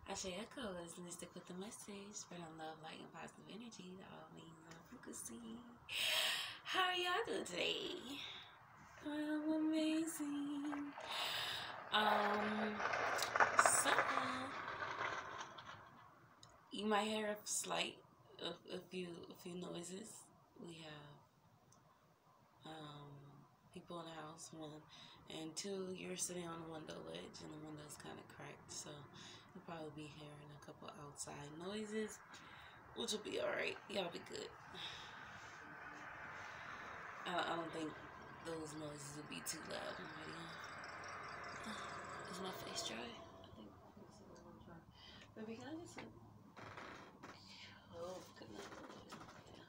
Ashe Echoes, and stick with the message. Spreading love, light, and positive energy to all means of frequency. How are y'all doing today? I'm amazing. So you might hear a slight, a few noises. We have people in the house, one, and two, you're sitting on the window ledge and the window's kind of cracked, so you'll probably be hearing a couple outside noises, which will be alright. Y'all be good. I don't think those noises will be too loud on the video. Is my face dry? I think my face is a little dry. Baby, can I get some? Oh, goodness. Yeah.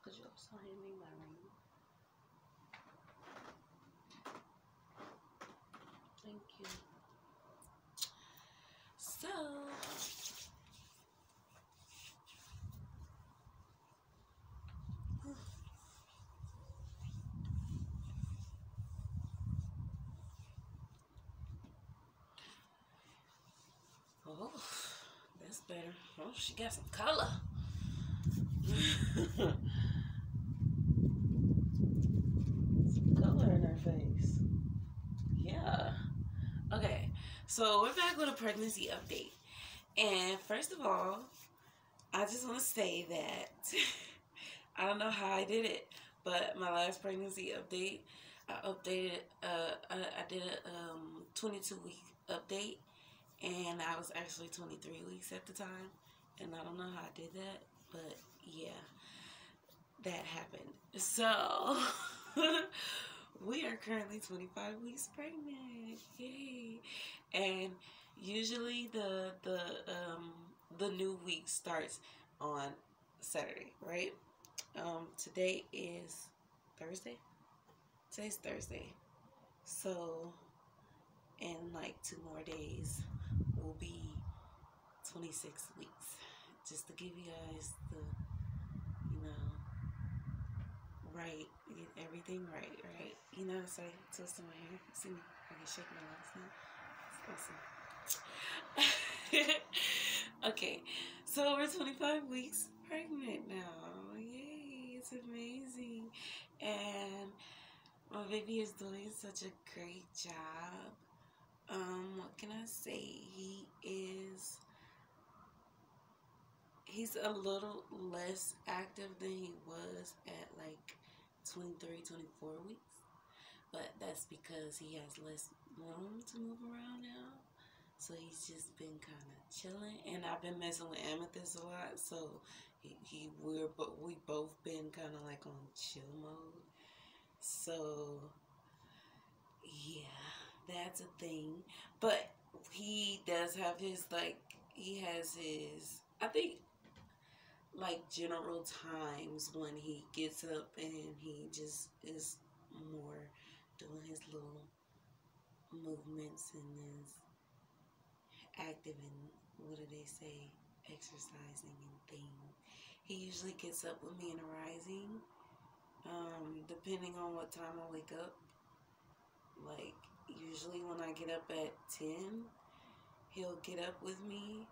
Could you also hand me my ring? Thank you. So, oh, that's better. Oh, she got some color. Some color in her face. Yeah. Okay, so we're back with a pregnancy update. And first of all, I just want to say that I don't know how I did it, but my last pregnancy update, I updated, I did a 22-week update, and I was actually 23 weeks at the time, and I don't know how I did that, but yeah, that happened. So, we are currently 25 weeks pregnant. Yay. And usually the new week starts on Saturday, right? Today is Thursday. Today's Thursday. So in like 2 more days will be 26 weeks. Just to give you guys the, right, get everything right? You know, so twisting my hair. See me? I can shake my legs now. It's awesome. Okay, so we're 25 weeks pregnant now. Yay, it's amazing. And my baby is doing such a great job. What can I say? He's a little less active than he was at like 23, 24 weeks. But that's because he has less room to move around now. So he's just been kind of chilling. And I've been messing with Amethyst a lot. So we both been kind of like on chill mode. So yeah, that's a thing. But he does have his, like, he has his, I think, like, general times when he gets up and he just is more doing his little movements and is active and, what do they say, exercising and things. He usually gets up with me in the rising, depending on what time I wake up. Like, usually when I get up at 10, he'll get up with me.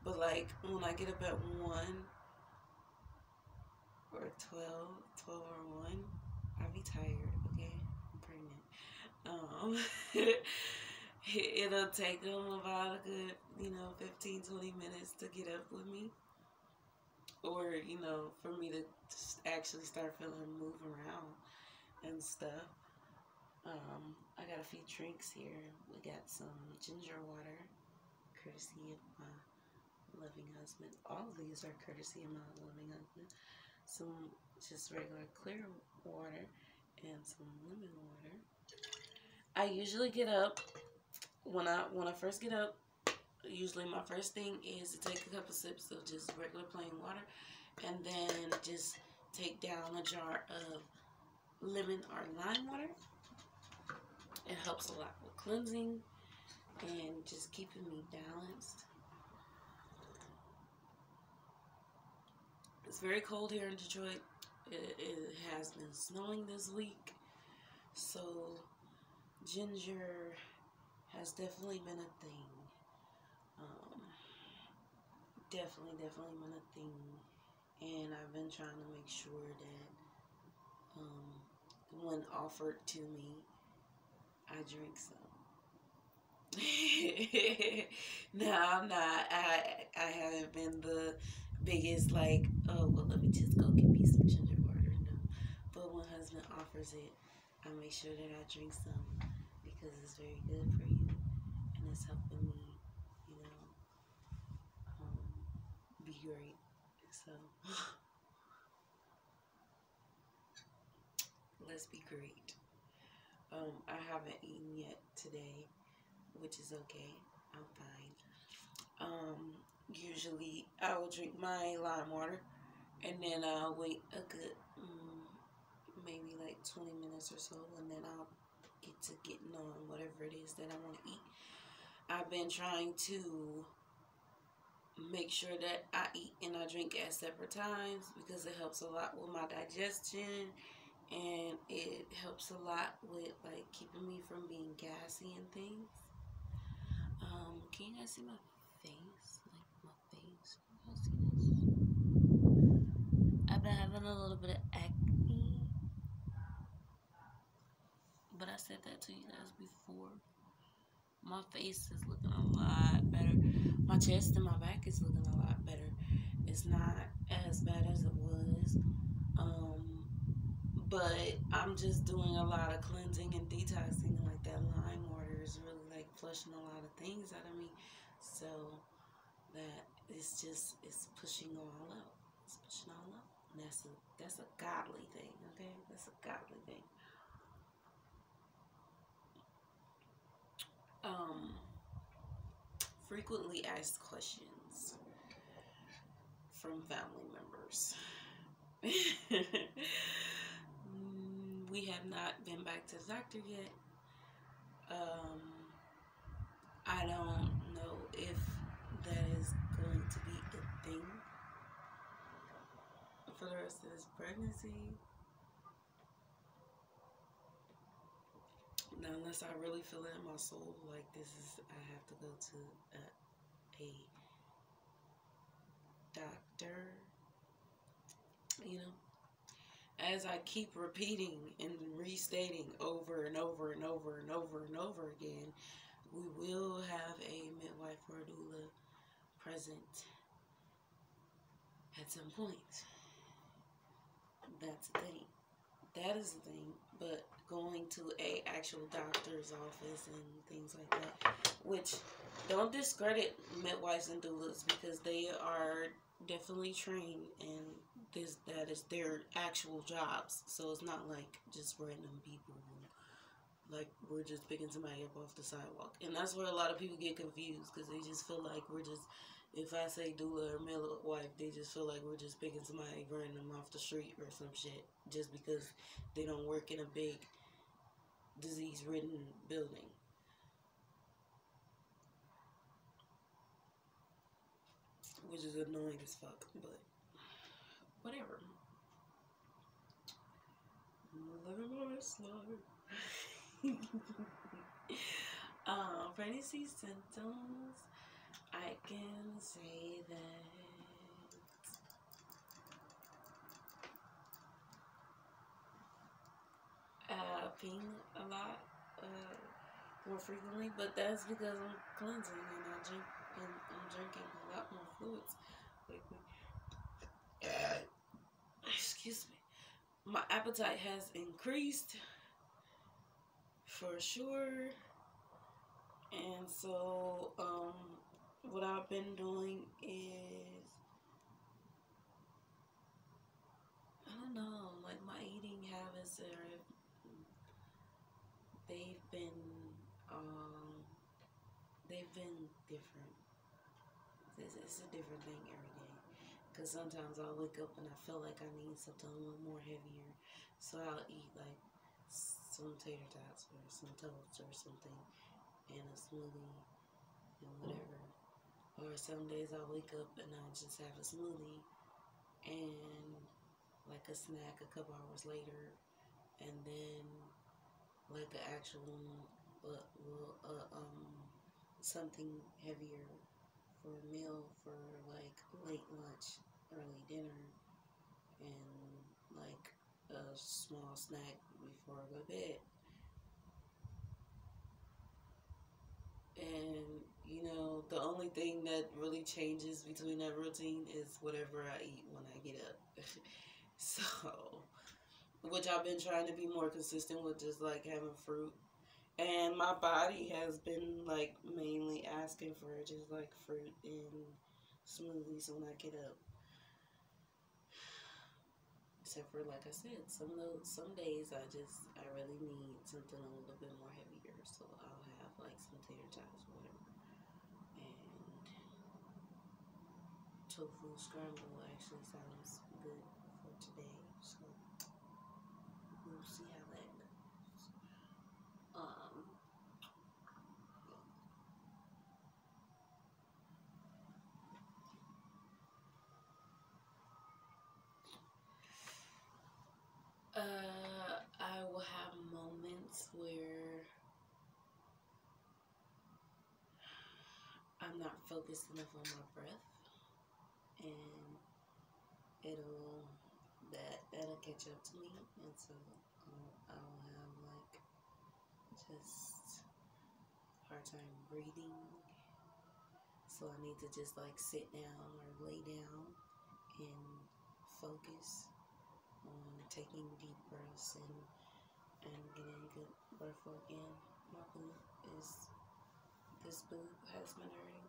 But like when I get up at 1 or 12 or 1, I'll be tired, okay? I'm pregnant. It'll take him about a good, 15, 20 minutes to get up with me. Or, for me to actually start feeling him move around and stuff. I got a few drinks here. We got some ginger water, courtesy of my loving husband. All of these are courtesy of my loving husband. Some just regular clear water and some lemon water. I usually get up when I first get up. Usually my first thing is to take a couple sips of just regular plain water, and then just take down a jar of lemon or lime water. It helps a lot with cleansing and just keeping me balanced. It's very cold here in Detroit. It has been snowing this week, so ginger has definitely been a thing. Um, definitely been a thing, and I've been trying to make sure that when offered to me, I drink some. No, I'm not. I haven't been the biggest like, oh well, let me just go get me some ginger water. No, but when husband offers it, I make sure that I drink some because it's very good for you and it's helping me, you know, be great. So let's be great. I haven't eaten yet today, which is okay. I'm fine. Usually I will drink my lime water and then I'll wait a good maybe like 20 minutes or so, and then I'll get to getting on whatever it is that I want to eat. I've been trying to make sure that I eat and I drink at separate times because it helps a lot with my digestion, and it helps a lot with like keeping me from being gassy and things. Can you guys see my face? Like my face? Can you guys see this? I've been having a little bit of acne, but I said that to you guys before. My face is looking a lot better. My chest and my back is looking a lot better. It's not as bad as it was. But I'm just doing a lot of cleansing and detoxing. Like that lime water is really like flushing a lot of things out of me. So that it's pushing all out. It's pushing all out. And that's a godly thing, okay? That's a godly thing. Um Frequently asked questions from family members. We have not been back to the doctor yet. I don't know if that is going to be a thing for the rest of this pregnancy. Now, unless I really feel it in my soul, like I have to go to a doctor, you know. As I keep repeating and restating over and over and over and over and over again, we will have a midwife or a doula present at some point. That's the thing. That is the thing. But going to a actual doctor's office and things like that, which don't discredit midwives and doulas because they are definitely trained and that is their actual jobs. So it's not like just random people who, like, we're just picking somebody up off the sidewalk. And that's where a lot of people get confused because they just feel like we're just, if I say doula or midwife, they just feel like we're just picking somebody random off the street or some shit just because they don't work in a big disease-ridden building. Which is annoying as fuck, but whatever. Living my best life. Pregnancy symptoms. I can say that peeing a lot more frequently, but that's because I'm cleansing and I'm drinking a lot more fluids lately. Excuse me. My appetite has increased for sure, and so what I've been doing is, I don't know, like my eating habits they've been um they've been different. It's a different thing every day. Because sometimes I'll wake up and I feel like I need something a little more heavier. So I'll eat like some tater tots or some toast or something and a smoothie and whatever. Or some days I'll wake up and I'll just have a smoothie and like a snack a couple hours later, and then like an actual something heavier for a meal for like late lunch, early dinner, and like a small snack before I go to bed. And you know, the only thing that really changes between that routine is whatever I eat when I get up. So, which I've been trying to be more consistent with, just like having fruit. And my body has been like mainly asking for just like fruit and smoothies when I get up. Except for, like I said, some days I really need something a little bit more heavier, so I'll have like some tater tots or whatever. And tofu scramble actually sounds good for today, so we'll see how that goes. Um, I will have moments where I'm not focused enough on my breath, and it'll that'll catch up to me, and so I'll have like just hard time breathing. So I need to just like sit down or lay down and focus on taking deep breaths and getting good breath work in. My boob is this boob has been hurting.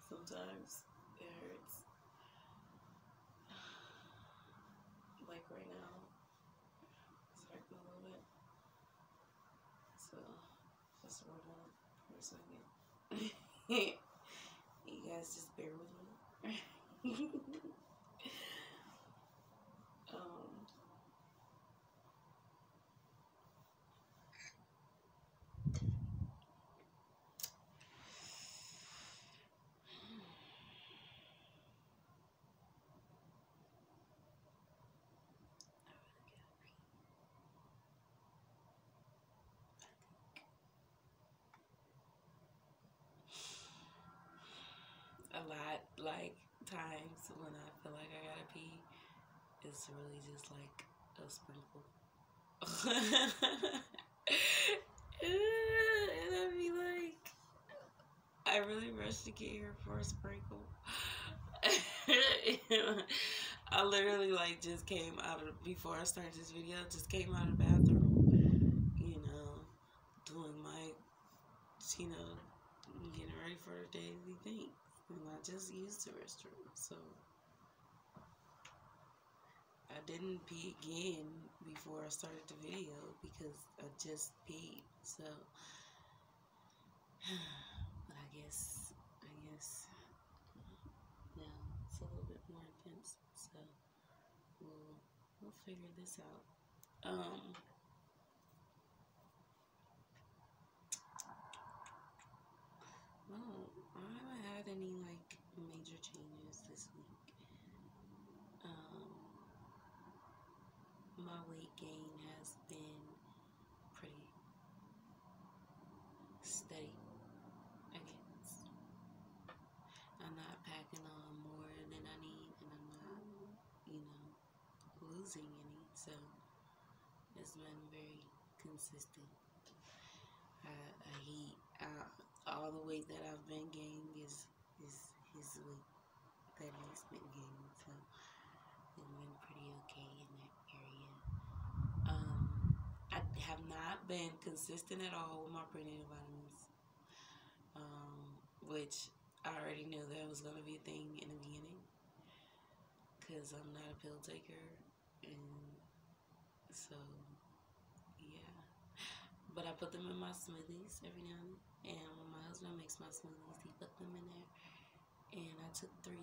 Sometimes it hurts. Like right now, it's hurting a little bit. So just hold on for a second. You guys just bear with me. um, a lot like times when I feel like I gotta pee, it's really just like a sprinkle. And I'd be like, I really rushed to get here for a sprinkle. I literally like just came out of, before I started this video, just came out of the bathroom, you know, doing my, you know, getting ready for the daily thing. And I just used the restroom, so I didn't pee again before I started the video because I just peed. So, but I guess now it's a little bit more intense. So we'll figure this out. Well, I haven't had any like major changes this week. My weight gain has been pretty steady, I guess. I'm not packing on more than I need, and I'm not, you know, losing any. So it's been very consistent. I eat all the weight that I've been gaining is his weight that he's been gaining. So it's been pretty okay in that area. I have not been consistent at all with my prenatal vitamins, which I already knew that was going to be a thing in the beginning because I'm not a pill taker, and so yeah. But I put them in my smoothies every now and then, and when my husband makes my smoothies, he put them in there, and I took 3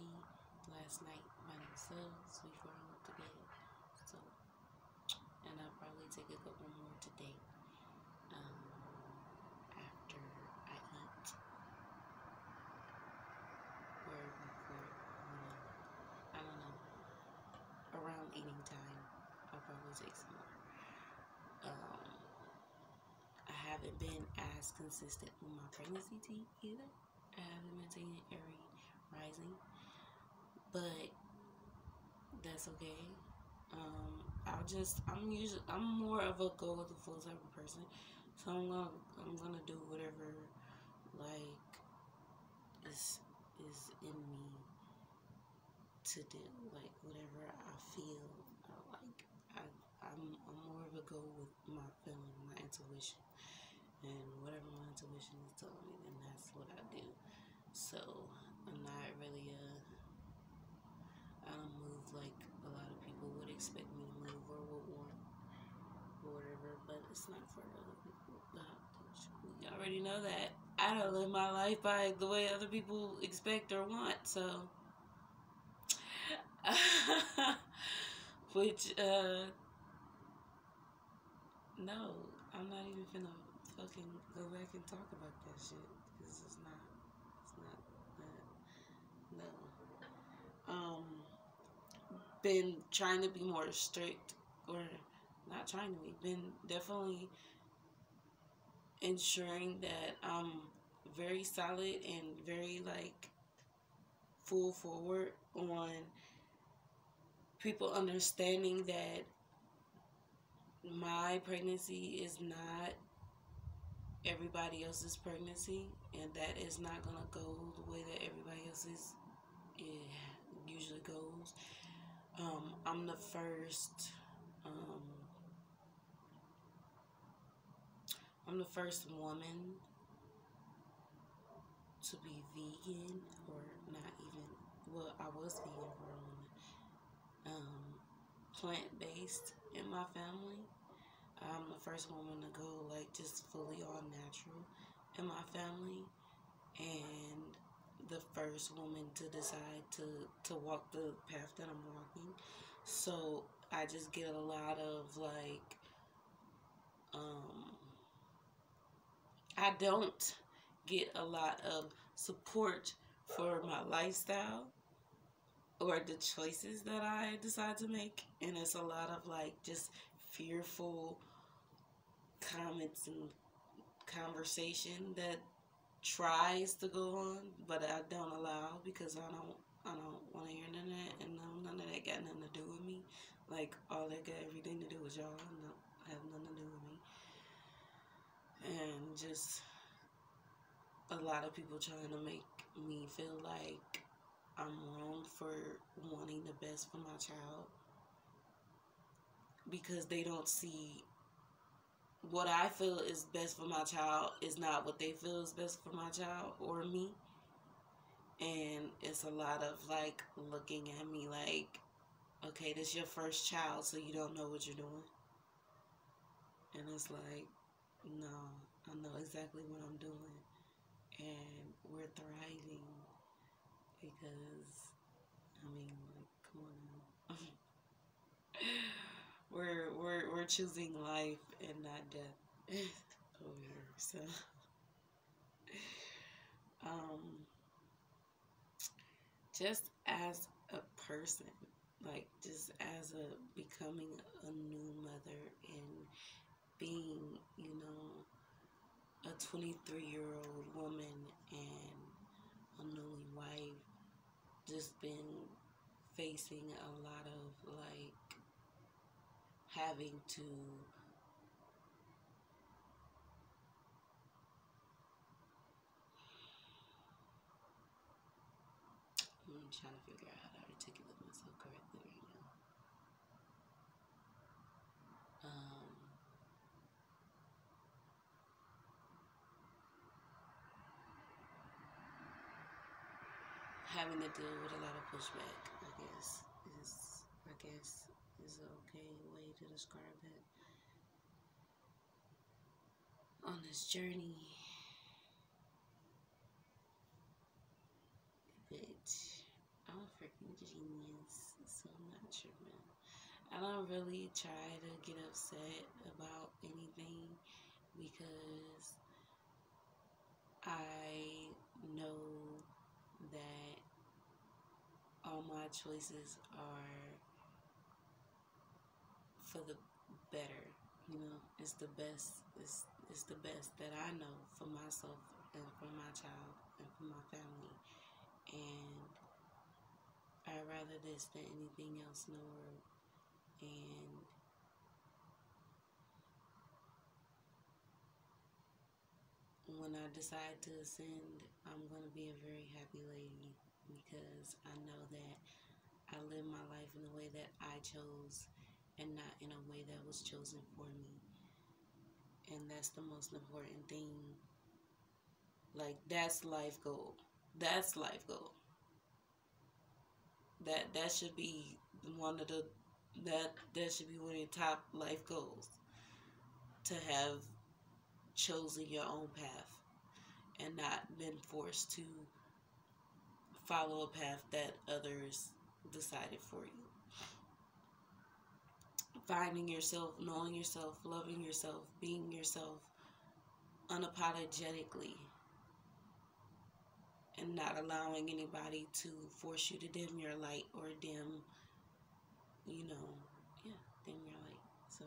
last night by themselves before I went to bed. So, and I'll probably take a couple more today. After I eat or before eating time, I'll probably take some more. I haven't been as consistent with my pregnancy tea either. I haven't been taking every rising, but that's okay. I'm more of a go with the flow type of person, so I'm gonna do whatever like is in me to do, like whatever I feel. Like I'm more of a go with my feeling, my intuition, and whatever my intuition is telling me, then that's what I do. So I'm not really I don't move like a lot of people would expect me to move or would want or whatever, but it's not for other people. You already know that I don't live my life by the way other people expect or want, so which no, I'm not even finna fucking go back and talk about that shit because it's not that. No. Been trying to be more strict, or not trying to be, been definitely ensuring that I'm very solid and very like full forward on people understanding that my pregnancy is not everybody else's pregnancy, and that is not gonna go the way that everybody else's usually goes. I'm the first. I'm the first woman to be vegan, or not even. Well, I was vegan for a moment. Plant-based in my family. I'm the first woman to go like just fully all natural in my family, and the first woman to decide to walk the path that I'm walking. So I just get a lot of like I don't get a lot of support for my lifestyle or the choices that I decide to make, and it's a lot of like just fearful comments and conversation that tries to go on, but I don't allow because I don't want to hear none of that, and none of that got nothing to do with me. Like all that got everything to do with y'all, have nothing to do with me, and just a lot of people trying to make me feel like I'm wrong for wanting the best for my child because they don't see what I feel is best for my child is not what they feel is best for my child or me. And it's a lot of like looking at me like, okay, this is your first child, so you don't know what you're doing. And it's like, no, I know exactly what I'm doing. And we're thriving because, I mean, like, come on now. we're choosing life and not death over here. So just as a person, like just as a becoming a new mother and being, you know, a 23-year-old woman and a newly wife, just been facing a lot of like having to I'm trying to figure out how to articulate myself correctly right now. Having to deal with a lot of pushback, I guess is an okay way to describe it. On this journey, bitch, I'm a freaking genius, so I'm not tripping. I don't really try to get upset about anything because I know that all my choices are for the better. You know, it's the best. It's the best that I know for myself and for my child and for my family. And I'd rather this than anything else in the world. And when I decide to ascend, I'm going to be a very happy lady because I know that I live my life in a way that I chose and not in a way that was chosen for me. And that's the most important thing. Like, that's life goal. That's life goal. That should be one of the that should be one of the top life goals, to have chosen your own path and not been forced to follow a path that others decided for you. Finding yourself, knowing yourself, loving yourself, being yourself unapologetically, and not allowing anybody to force you to dim your light or dim, dim your light. So,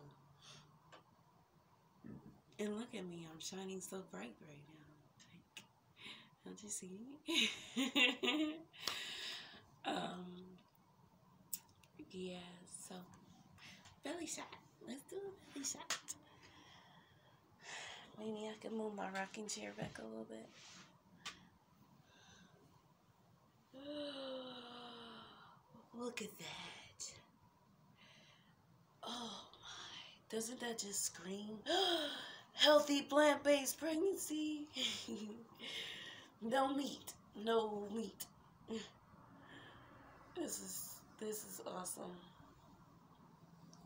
and look at me, I'm shining so bright right now. Like, don't you see me? Yeah, so belly shot. Let's do a belly shot. Maybe I can move my rocking chair back a little bit. Look at that. Oh my. Doesn't that just scream healthy plant-based pregnancy? No meat. No meat. This is awesome.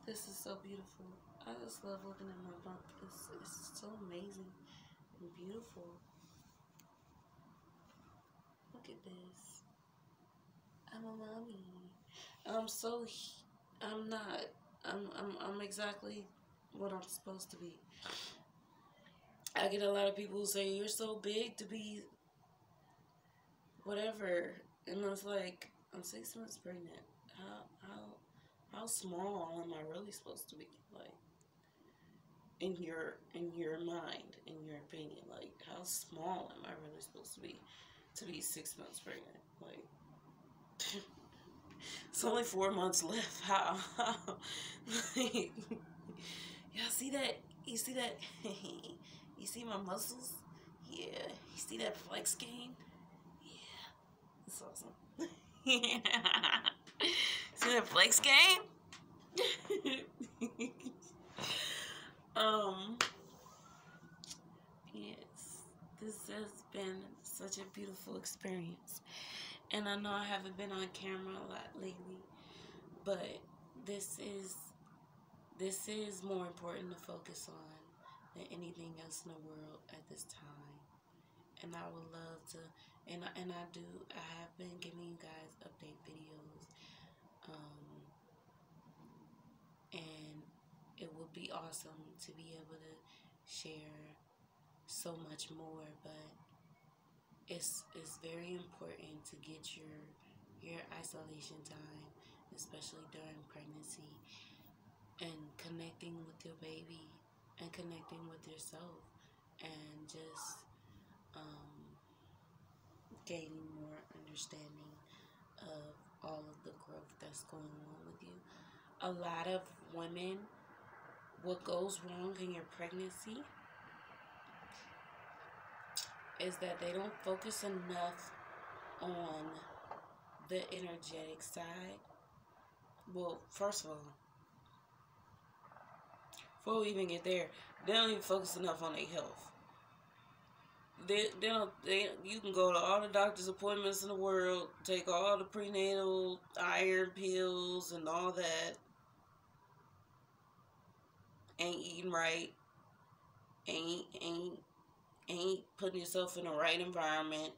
This is so beautiful. I just love looking at my bump. It's so amazing and beautiful. Look at this. I'm a mommy. I'm not. I'm exactly what I'm supposed to be. I get a lot of people who say you're so big to be whatever, and I was like, I'm 6 months pregnant. How small am I really supposed to be? Like, in your mind, in your opinion, like, how small am I really supposed to be 6 months pregnant? Like, it's only 4 months left. How? Like, y'all see that? You see that? You see my muscles? Yeah. You see that flex gain? Yeah. It's awesome. Yeah. See that flex gain? Yes. This has been such a beautiful experience. And I know I haven't been on camera a lot lately, but this is more important to focus on than anything else in the world at this time. And I would love to, and I have been giving you guys update videos, and it would be awesome to be able to share so much more, but it's very important to get your isolation time, especially during pregnancy, and connecting with your baby and connecting with yourself, and just gaining more understanding of all of the growth that's going on with you. A lot of women, what goes wrong in your pregnancy is that they don't focus enough on the energetic side. Well, first of all, before we even get there, they don't even focus enough on their health. You can go to all the doctor's appointments in the world, take all the prenatal iron pills and all that, ain't eating right, ain't putting yourself in the right environment,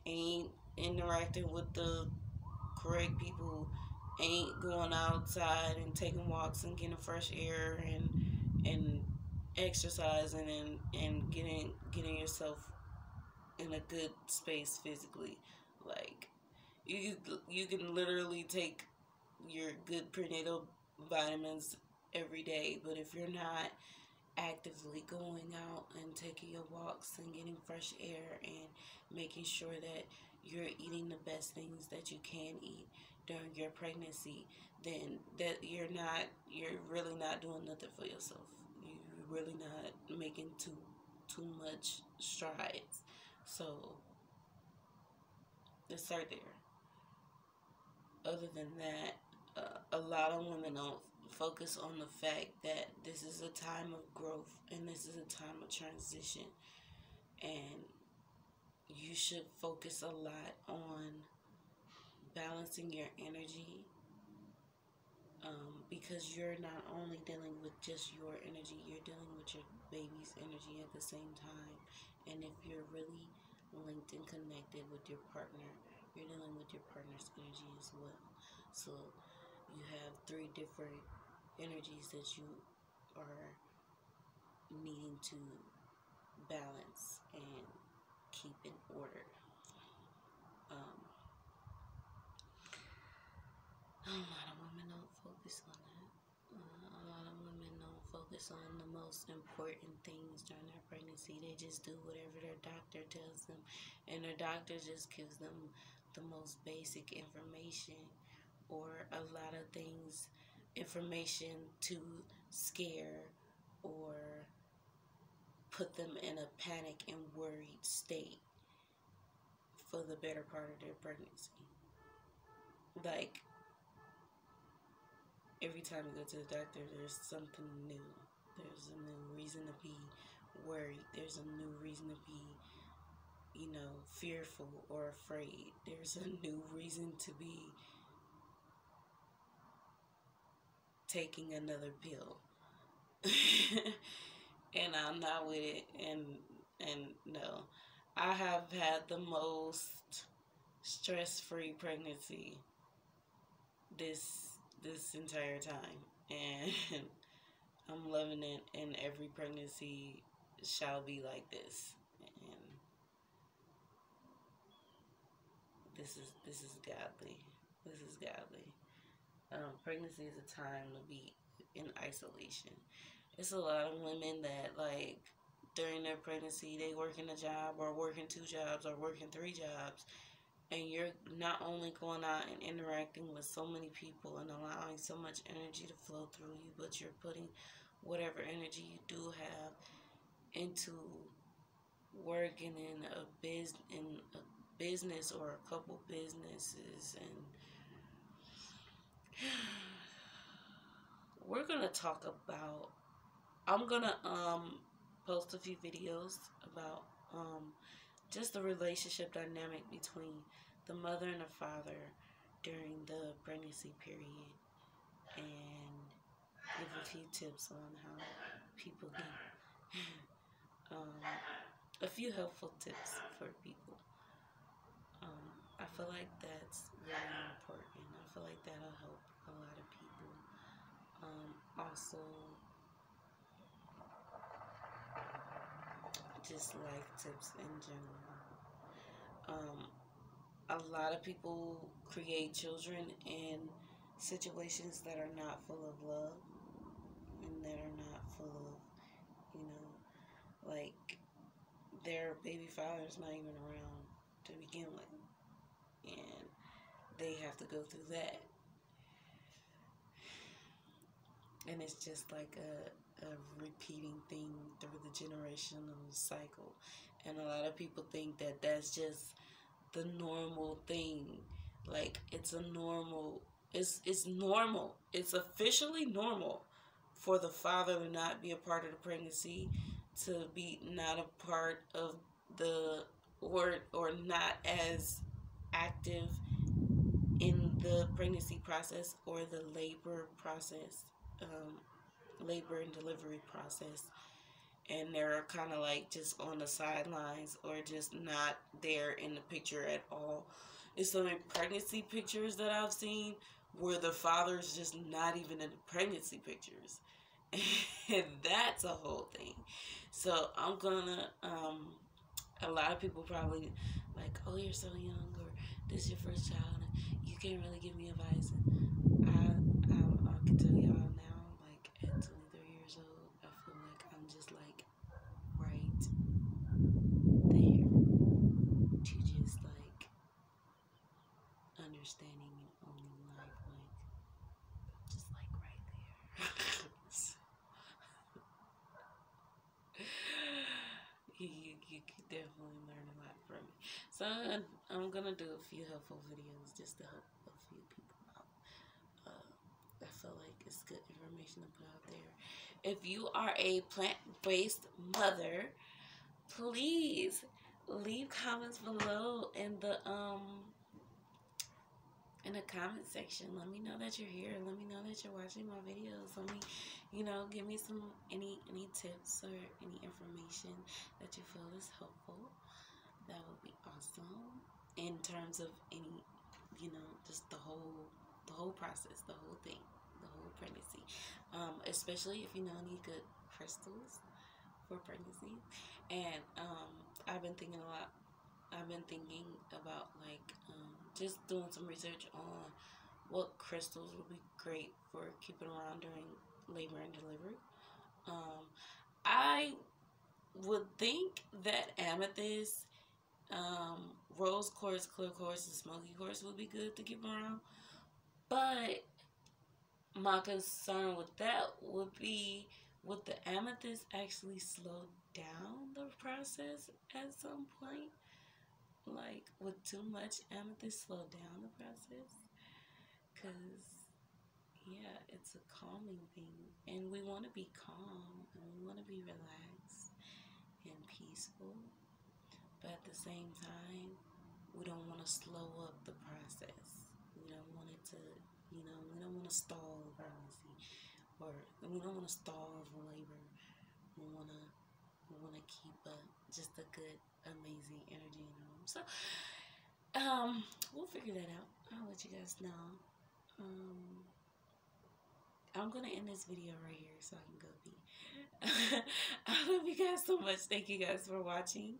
ain't interacting with the correct people, ain't going outside and taking walks and getting fresh air and exercising and getting yourself in a good space physically. Like, you can literally take your good prenatal vitamins every day. But if you're not actively going out and taking your walks and getting fresh air and making sure that you're eating the best things that you can eat during your pregnancy, then you're really not doing nothing for yourself. You're really not making too much strides. So let's start there. Other than that, a lot of women don't focus on the fact that this is a time of growth and this is a time of transition, and you should focus a lot on balancing your energy, because you're not only dealing with just your energy, you're dealing with your baby's energy at the same time. And if you're really linked and connected with your partner, you're dealing with your partner's energy as well. So you have three different energies that you are needing to balance and keep in order. A lot of women don't focus on that. A lot of women don't focus on the most important things during their pregnancy. They just do whatever their doctor tells them, and their doctor just gives them the most basic information, or a lot of things, information to scare or put them in a panic and worried state for the better part of their pregnancy. Like, every time you go to the doctor, there's something new. There's a new reason to be worried. There's a new reason to be, fearful or afraid. There's a new reason to be taking another pill. And I'm not with it. And no, I have had the most stress-free pregnancy this entire time, and I'm loving it. And every pregnancy shall be like this. And this is godly. This is godly. Pregnancy is a time to be in isolation. It's a lot of women that, like, during their pregnancy, they working a job or working 2 jobs or working 3 jobs, and you're not only going out and interacting with so many people and allowing so much energy to flow through you, but you're putting whatever energy you do have into working in a business or a couple businesses. And we're gonna talk about, I'm gonna post a few videos about just the relationship dynamic between the mother and the father during the pregnancy period, and give a few tips on how people can a few helpful tips for people. I feel like that's really important. I feel like that'll help a lot of people. Also, just life tips in general. A lot of people create children in situations that are not full of love, and that are not full of, like, their baby father's not even around to begin with, and they have to go through that. And it's just like a repeating thing through the generational cycle. And a lot of people think that that's just the normal thing. Like, it's normal. It's officially normal for the father to not be a part of the pregnancy, to be not a part of or not as active in the pregnancy process or the labor process, labor and delivery process. And they're kind of like just on the sidelines or just not there in the picture at all. It's some pregnancy pictures that I've seen where the father's just not even in the pregnancy pictures. And that's a whole thing. So I'm gonna, a lot of people probably like, oh, you're so young, or this is your first child, and you can't really give me advice. And I can tell y'all now, like, at understanding and owning life, like just like right there. You could definitely learn a lot from it. So I'm gonna do a few helpful videos just to help a few people out. I feel like it's good information to put out there. If you are a plant-based mother, please leave comments below in the comment section. Let me know that you're here. Let me know that you're watching my videos. Let me, give me any tips or any information that you feel is helpful. That would be awesome. In terms of any, just the whole process, the whole thing, the whole pregnancy. Especially if you know any good crystals for pregnancy. And I've been thinking a lot. I've been thinking about just doing some research on what crystals would be great for keeping around during labor and delivery. I would think that amethyst, rose quartz, clear quartz, and smoky quartz would be good to keep around. But my concern with that would be, would the amethyst actually slow down the process at some point? Like, would too much amethyst slow down the process? Because, yeah, it's a calming thing. And we want to be calm. And we want to be relaxed and peaceful. But at the same time, we don't want to slow up the process. We don't want it to, we don't want to stall the pregnancy. Or we don't want to stall the labor. We want to keep just a good, amazing energy in the room. So, we'll figure that out. I'll let you guys know. I'm gonna end this video right here so I can go pee. I love you guys so much. Thank you guys for watching.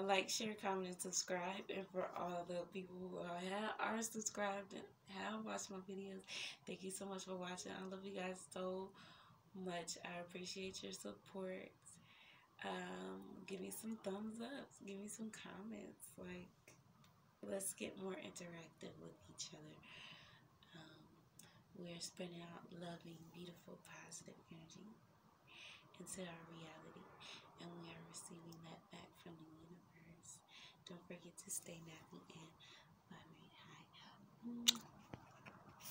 Like, share, comment, and subscribe. And for all the people who are subscribed and have watched my videos, thank you so much for watching. I love you guys so much. I appreciate your support. Give me some thumbs up. Give me some comments. Like, let's get more interactive with each other. We're spreading out loving, beautiful, positive energy into our reality, and we are receiving that back from the universe. Don't forget to stay nappy and vibrate high.